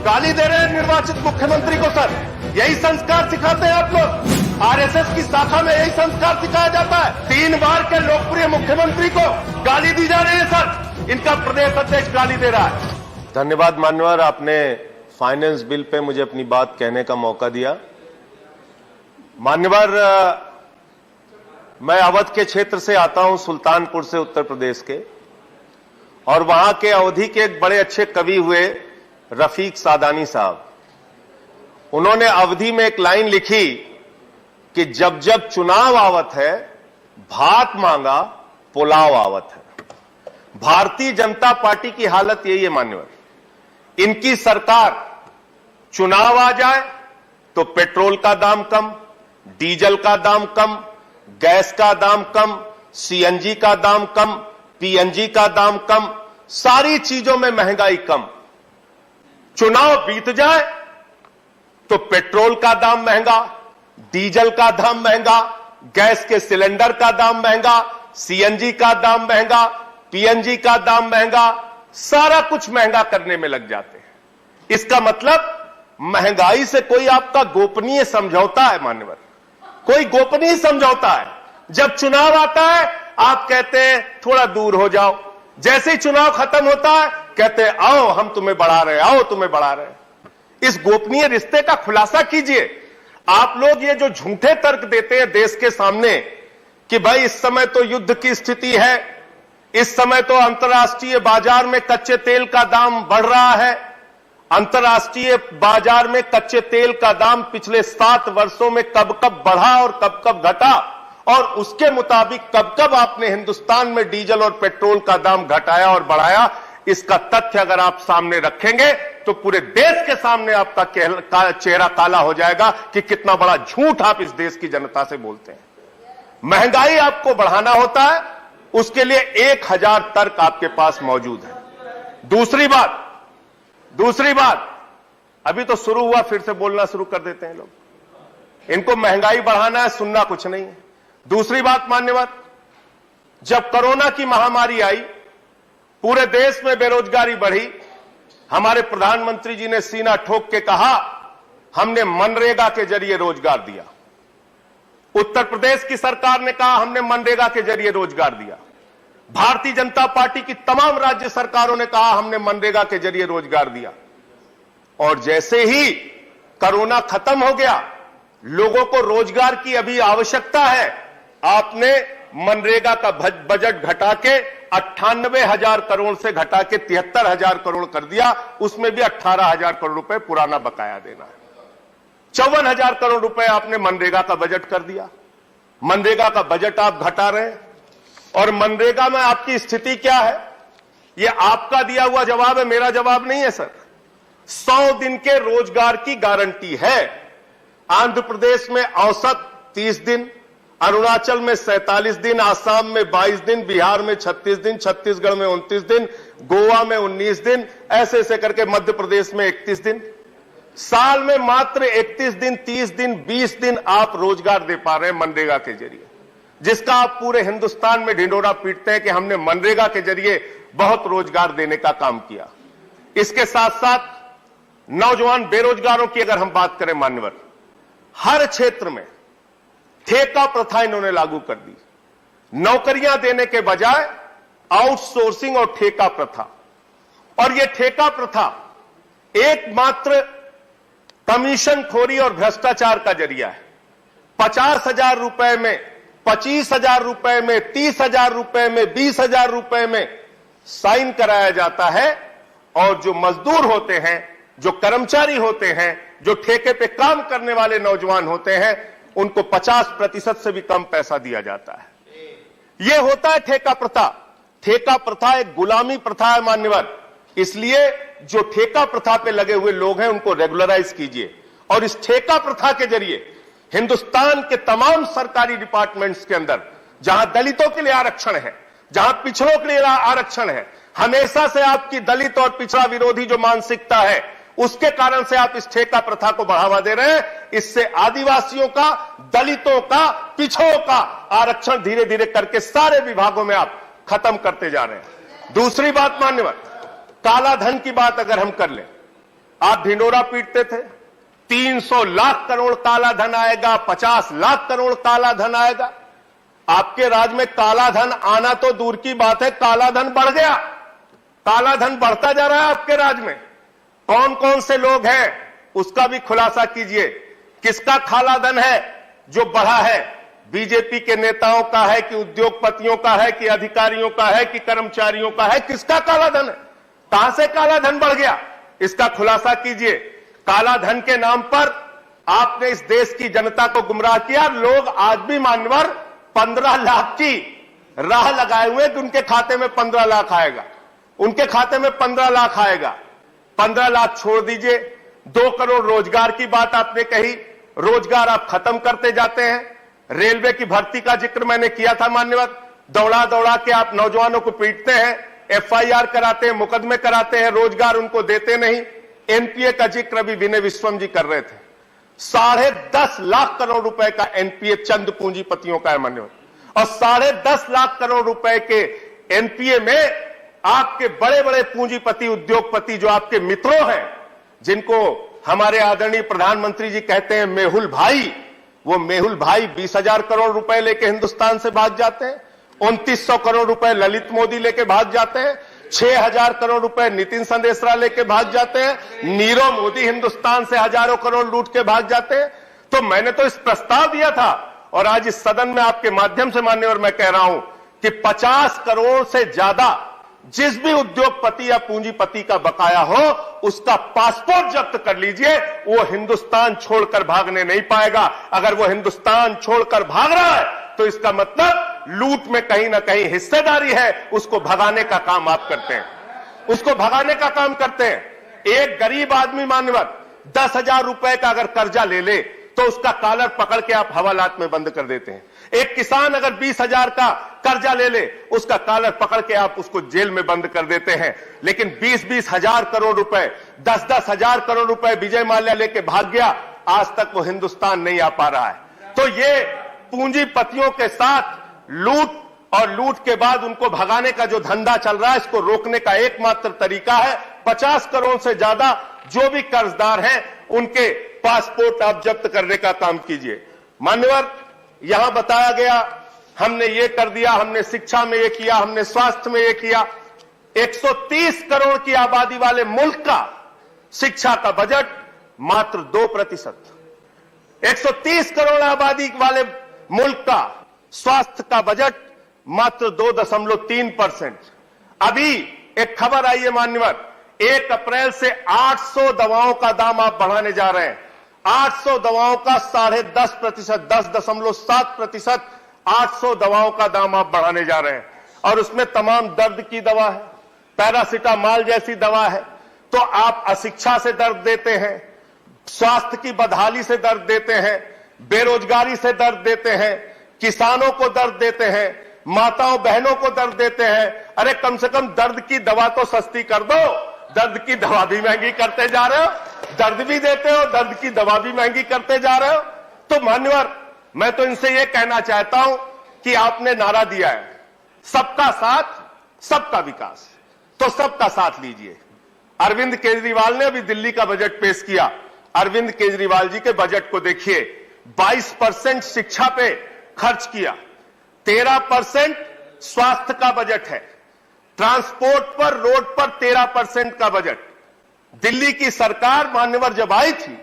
गाली दे रहे हैं निर्वाचित मुख्यमंत्री को सर। यही संस्कार सिखाते हैं आप लोग। आरएसएस की शाखा में यही संस्कार सिखाया जाता है। 3 बार के लोकप्रिय मुख्यमंत्री को गाली दी जा रही है सर। इनका प्रदेश अध्यक्ष गाली दे रहा है। धन्यवाद मान्यवर, आपने फाइनेंस बिल पे मुझे अपनी बात कहने का मौका दिया। मान्यवर, मैं अवध के क्षेत्र से आता हूं, सुल्तानपुर से, उत्तर प्रदेश के, और वहां के अवधि के एक बड़े अच्छे कवि हुए रफीक सादानी साहब। उन्होंने अवधि में एक लाइन लिखी कि जब जब चुनाव आवत है, भात मांगा पुलाव आवत है। भारतीय जनता पार्टी की हालत यही है मान्यवर। इनकी सरकार, चुनाव आ जाए तो पेट्रोल का दाम कम, डीजल का दाम कम, गैस का दाम कम, सीएनजी का दाम कम, पीएनजी का दाम कम, सारी चीजों में महंगाई कम। चुनाव बीत जाए तो पेट्रोल का दाम महंगा, डीजल का दाम महंगा, गैस के सिलेंडर का दाम महंगा, सीएनजी का दाम महंगा, पीएनजी का दाम महंगा, सारा कुछ महंगा करने में लग जाते हैं। इसका मतलब महंगाई से कोई आपका गोपनीय समझौता है मान्यवर, कोई गोपनीय समझौता है। जब चुनाव आता है आप कहते हैं थोड़ा दूर हो जाओ, जैसे ही चुनाव खत्म होता है कहते हैं आओ हम तुम्हें बढ़ा रहे हैं, आओ तुम्हें बढ़ा रहे हैं। इस गोपनीय रिश्ते का खुलासा कीजिए। आप लोग ये जो झूठे तर्क देते हैं देश के सामने कि भाई इस समय तो युद्ध की स्थिति है, इस समय तो अंतर्राष्ट्रीय बाजार में कच्चे तेल का दाम बढ़ रहा है, अंतर्राष्ट्रीय बाजार में कच्चे तेल का दाम पिछले 7 वर्षों में कब कब बढ़ा और कब कब घटा, और उसके मुताबिक कब कब आपने हिंदुस्तान में डीजल और पेट्रोल का दाम घटाया और बढ़ाया, इसका तथ्य अगर आप सामने रखेंगे तो पूरे देश के सामने आपका चेहरा काला हो जाएगा कि कितना बड़ा झूठ आप इस देश की जनता से बोलते हैं। महंगाई आपको बढ़ाना होता है, उसके लिए 1000 तर्क आपके पास मौजूद है। दूसरी बात, अभी तो शुरू हुआ, फिर से बोलना शुरू कर देते हैं लोग। इनको महंगाई बढ़ाना है, सुनना कुछ नहीं है। दूसरी बात मान्यवर, जब कोरोना की महामारी आई, पूरे देश में बेरोजगारी बढ़ी, हमारे प्रधानमंत्री जी ने सीना ठोक के कहा हमने मनरेगा के जरिए रोजगार दिया। उत्तर प्रदेश की सरकार ने कहा हमने मनरेगा के जरिए रोजगार दिया। भारतीय जनता पार्टी की तमाम राज्य सरकारों ने कहा हमने मनरेगा के जरिए रोजगार दिया। और जैसे ही कोरोना खत्म हो गया, लोगों को रोजगार की अभी आवश्यकता है, आपने मनरेगा का बजट घटा के 98,000 करोड़ से घटा के 73,000 करोड़ कर दिया। उसमें भी 18,000 करोड़ रुपए पुराना बकाया देना है। 54,000 करोड़ रुपए आपने मनरेगा का बजट कर दिया। मनरेगा का बजट आप घटा रहे हैं। और मनरेगा में आपकी स्थिति क्या है, यह आपका दिया हुआ जवाब है, मेरा जवाब नहीं है सर। 100 दिन के रोजगार की गारंटी है। आंध्र प्रदेश में औसत 30 दिन, अरुणाचल में 47 दिन, आसाम में 22 दिन, बिहार में 36 दिन, छत्तीसगढ़ में 29 दिन, गोवा में 19 दिन, ऐसे ऐसे करके मध्य प्रदेश में 31 दिन। साल में मात्र 31 दिन, 30 दिन, 20 दिन आप रोजगार दे पा रहे हैं मनरेगा के जरिए, जिसका आप पूरे हिंदुस्तान में ढिंढोरा पीटते हैं कि हमने मनरेगा के जरिए बहुत रोजगार देने का काम किया। इसके साथ साथ नौजवान बेरोजगारों की अगर हम बात करें मान्यवर, हर क्षेत्र में ठेका प्रथा इन्होंने लागू कर दी। नौकरियां देने के बजाय आउटसोर्सिंग और ठेका प्रथा। और यह ठेका प्रथा एकमात्र कमीशन खोरी और भ्रष्टाचार का जरिया है। 50,000 रुपए में, 25,000 रुपए में, 30,000 रुपए में, 20,000 रुपए में साइन कराया जाता है, और जो मजदूर होते हैं, जो कर्मचारी होते हैं, जो ठेके पे काम करने वाले नौजवान होते हैं, उनको 50% से भी कम पैसा दिया जाता है। यह होता है ठेका प्रथा। ठेका प्रथा एक गुलामी प्रथा है मान्यवर। इसलिए जो ठेका प्रथा पे लगे हुए लोग हैं उनको रेगुलराइज कीजिए। और इस ठेका प्रथा के जरिए हिंदुस्तान के तमाम सरकारी डिपार्टमेंट्स के अंदर जहां दलितों के लिए आरक्षण है, जहां पिछड़ों के लिए आरक्षण है, हमेशा से आपकी दलित और पिछड़ा विरोधी जो मानसिकता है, उसके कारण से आप इस ठेका प्रथा को बढ़ावा दे रहे हैं। इससे आदिवासियों का, दलितों का, पिछड़ों का आरक्षण धीरे धीरे करके सारे विभागों में आप खत्म करते जा रहे हैं। दूसरी बात मान्यवर, काला धन की बात अगर हम कर लें, आप ढिंडोरा पीटते थे 300 लाख करोड़ काला धन आएगा, 50 लाख करोड़ काला धन आएगा। आपके राज में काला धन आना तो दूर की बात है, काला धन बढ़ गया। काला धन बढ़ता जा रहा है आपके राज में। कौन कौन से लोग हैं उसका भी खुलासा कीजिए। किसका काला धन है जो बढ़ा है? बीजेपी के नेताओं का है कि उद्योगपतियों का है कि अधिकारियों का है कि कर्मचारियों का है? किसका काला धन है? कहां से काला धन बढ़ गया? इसका खुलासा कीजिए। काला धन के नाम पर आपने इस देश की जनता को गुमराह किया। लोग आज भी मान्यवर 15 लाख की राह लगाए हुए कि उनके खाते में 15 लाख आएगा, उनके खाते में 15 लाख आएगा। 15 लाख छोड़ दीजिए, 2 करोड़ रोजगार की बात आपने कही, रोजगार आप खत्म करते जाते हैं। रेलवे की भर्ती का जिक्र मैंने किया था मान्यवर, दौड़ा दौड़ा के आप नौजवानों को पीटते हैं, एफआईआर कराते हैं, मुकदमे कराते हैं, रोजगार उनको देते नहीं। एनपीए का जिक्र अभी विनय विश्वम जी कर रहे थे। 10.5 लाख करोड़ रुपए का एनपीए चंद पूंजीपतियों का है मान्यवर, और 10.5 लाख करोड़ रुपए के एनपीए में आपके बड़े बड़े पूंजीपति उद्योगपति जो आपके मित्रों हैं, जिनको हमारे आदरणीय प्रधानमंत्री जी कहते हैं मेहुल भाई, वो मेहुल भाई 20,000 करोड़ रुपए लेके हिंदुस्तान से भाग जाते हैं। 2900 करोड़ रुपए ललित मोदी लेके भाग जाते हैं। 6,000 करोड़ रुपए नितिन संदेशरा लेके भाग जाते हैं। नीरव मोदी हिंदुस्तान से हजारों करोड़ लूट के भाग जाते हैं। तो मैंने तो इस प्रस्ताव दिया था, और आज इस सदन में आपके माध्यम से मान्यवर मैं कह रहा हूं कि 50 करोड़ से ज्यादा जिस भी उद्योगपति या पूंजीपति का बकाया हो उसका पासपोर्ट जब्त कर लीजिए। वो हिंदुस्तान छोड़कर भागने नहीं पाएगा। अगर वो हिंदुस्तान छोड़कर भाग रहा है तो इसका मतलब लूट में कहीं ना कहीं हिस्सेदारी है। उसको भगाने का काम आप करते हैं, उसको भगाने का काम करते हैं। एक गरीब आदमी मान्यवर 10,000 रुपए का अगर कर्जा ले ले तो उसका कॉलर पकड़ के आप हवालात में बंद कर देते हैं। एक किसान अगर 20,000 का कर्जा ले ले उसका कॉलर पकड़ के आप उसको जेल में बंद कर देते हैं। लेकिन 20-20 हजार करोड़ रुपए, 10-10 हजार करोड़ रुपए विजय माल्या लेके भाग गया, आज तक वो हिंदुस्तान नहीं आ पा रहा है। तो ये पूंजीपतियों के साथ लूट और लूट के बाद उनको भगाने का जो धंधा चल रहा है, इसको रोकने का एकमात्र तरीका है 50 करोड़ से ज्यादा जो भी कर्जदार हैं उनके पासपोर्ट आप जब्त करने का काम कीजिए। मान्यवर, यहां बताया गया हमने ये कर दिया, हमने शिक्षा में ये किया, हमने स्वास्थ्य में ये किया। 130 करोड़ की आबादी वाले मुल्क का शिक्षा का बजट मात्र 2%। 130 करोड़ आबादी वाले मुल्क का स्वास्थ्य का बजट मात्र 2.3%। अभी एक खबर आई है मान्यवर, 1 अप्रैल से 800 दवाओं का दाम आप बढ़ाने जा रहे हैं। 800 दवाओं का 10.5%, 10.7% 800 दवाओं का दाम आप बढ़ाने जा रहे हैं। और उसमें तमाम दर्द की दवा है, पैरासिटामॉल जैसी दवा है। तो आप अशिक्षा से दर्द देते हैं, स्वास्थ्य की बदहाली से दर्द देते हैं, बेरोजगारी से दर्द देते हैं, किसानों को दर्द देते हैं, माताओं बहनों को दर्द देते हैं। अरे कम से कम दर्द की दवा तो सस्ती कर दो। दर्द की दवा भी महंगी करते जा रहे हो, दर्द भी देते हो, दर्द की दवा भी महंगी करते जा रहे हो। तो मान्यवर, मैं तो इनसे यह कहना चाहता हूं कि आपने नारा दिया है सबका साथ सबका विकास, तो सबका साथ लीजिए। अरविंद केजरीवाल ने अभी दिल्ली का बजट पेश किया। अरविंद केजरीवाल जी के बजट को देखिए, 22% शिक्षा पे खर्च किया, 13% स्वास्थ्य का बजट है, ट्रांसपोर्ट पर, रोड पर 13% का बजट। दिल्ली की सरकार मान्यवर जब आई थी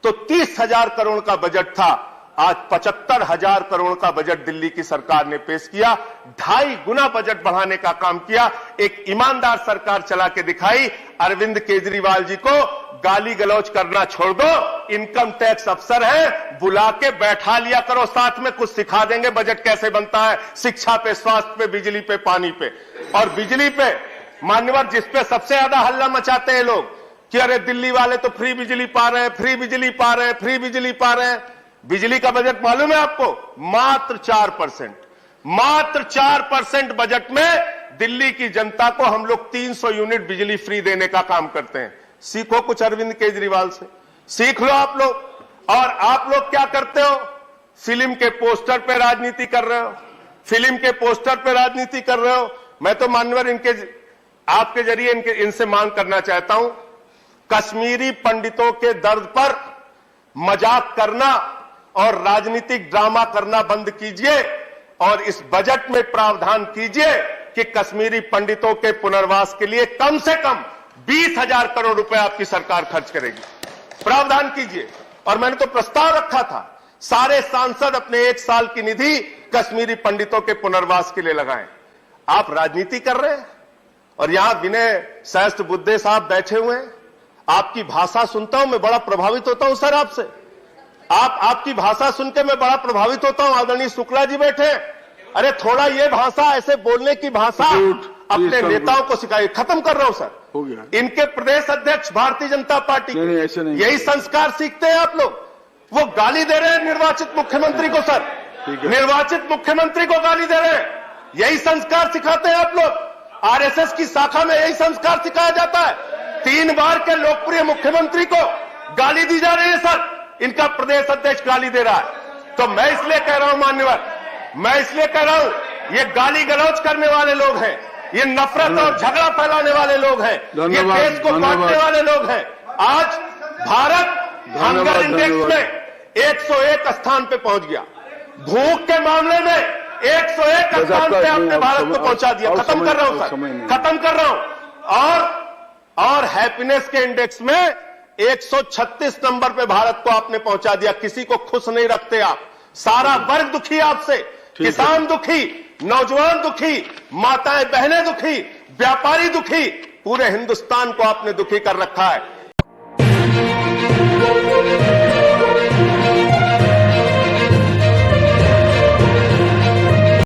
तो 30,000 करोड़ का बजट था, आज 75,000 करोड़ का बजट दिल्ली की सरकार ने पेश किया। 2.5 गुना बजट बढ़ाने का काम किया। एक ईमानदार सरकार चला के दिखाई। अरविंद केजरीवाल जी को गाली गलौज करना छोड़ दो, इनकम टैक्स अफसर है, बुला के बैठा लिया करो साथ में, कुछ सिखा देंगे बजट कैसे बनता है। शिक्षा पे, स्वास्थ्य पे, बिजली पे, पानी पे। और बिजली पे मान्यवर जिस पे सबसे ज्यादा हल्ला मचाते हैं लोग कि अरे दिल्ली वाले तो फ्री बिजली पा रहे हैं, फ्री बिजली पा रहे हैं, फ्री बिजली पा रहे हैं। बिजली का बजट मालूम है आपको? मात्र 4%। मात्र 4% बजट में दिल्ली की जनता को हम लोग 300 यूनिट बिजली फ्री देने का काम करते हैं। सीखो कुछ अरविंद केजरीवाल से, सीख लो आप लोग। और आप लोग क्या करते हो? फिल्म के पोस्टर पे राजनीति कर रहे हो, फिल्म के पोस्टर पे राजनीति कर रहे हो। मैं तो मान्यवर आपके जरिए इनसे मांग करना चाहता हूं कश्मीरी पंडितों के दर्द पर मजाक करना और राजनीतिक ड्रामा करना बंद कीजिए और इस बजट में प्रावधान कीजिए कि कश्मीरी पंडितों के पुनर्वास के लिए कम से कम 20,000 करोड़ रुपए आपकी सरकार खर्च करेगी। प्रावधान कीजिए। और मैंने तो प्रस्ताव रखा था, सारे सांसद अपने 1 साल की निधि कश्मीरी पंडितों के पुनर्वास के लिए लगाएं। आप राजनीति कर रहे हैं और यहां विनय सहस्त्र बुद्धे साहब बैठे हुए हैं। आपकी भाषा सुनता हूं, मैं बड़ा प्रभावित होता हूं सर आपसे। आपकी भाषा सुन के मैं बड़ा प्रभावित होता हूं। आदरणीय शुक्ला जी बैठे हैं। अरे थोड़ा ये भाषा, ऐसे बोलने की भाषा अपने नेताओं को सिखाइए। खत्म कर रहा हूं सर। हो गया। इनके प्रदेश अध्यक्ष भारतीय जनता पार्टी नहीं, ऐसे नहीं। यही संस्कार सीखते हैं आप लोग। वो गाली दे रहे हैं निर्वाचित मुख्यमंत्री को सर, निर्वाचित मुख्यमंत्री को गाली दे रहे हैं। यही संस्कार सिखाते हैं आप लोग। आरएसएस की शाखा में यही संस्कार सिखाया जाता है। 3 बार के लोकप्रिय मुख्यमंत्री को गाली दी जा रही है सर। इनका प्रदेश अध्यक्ष गाली दे रहा है। तो मैं इसलिए कह रहा हूं मान्यवर, मैं इसलिए कह रहा हूं, ये गाली गलौज करने वाले लोग हैं, ये नफरत और झगड़ा फैलाने वाले लोग हैं, ये देश को बांटने वाले लोग हैं। आज भारत हंगर इंडेक्स में 101 स्थान पे पहुंच गया। भूख के मामले में 101 स्थान पे आपने भारत को पहुंचा दिया। खत्म कर रहा हूं सर, खत्म कर रहा हूं। और हैप्पीनेस के इंडेक्स में 136 नंबर पे भारत को आपने पहुंचा दिया। किसी को खुश नहीं रखते आप। सारा वर्ग दुखी आपसे, किसान दुखी, नौजवान दुखी, माताएं बहनें दुखी, व्यापारी दुखी, पूरे हिंदुस्तान को आपने दुखी कर रखा है।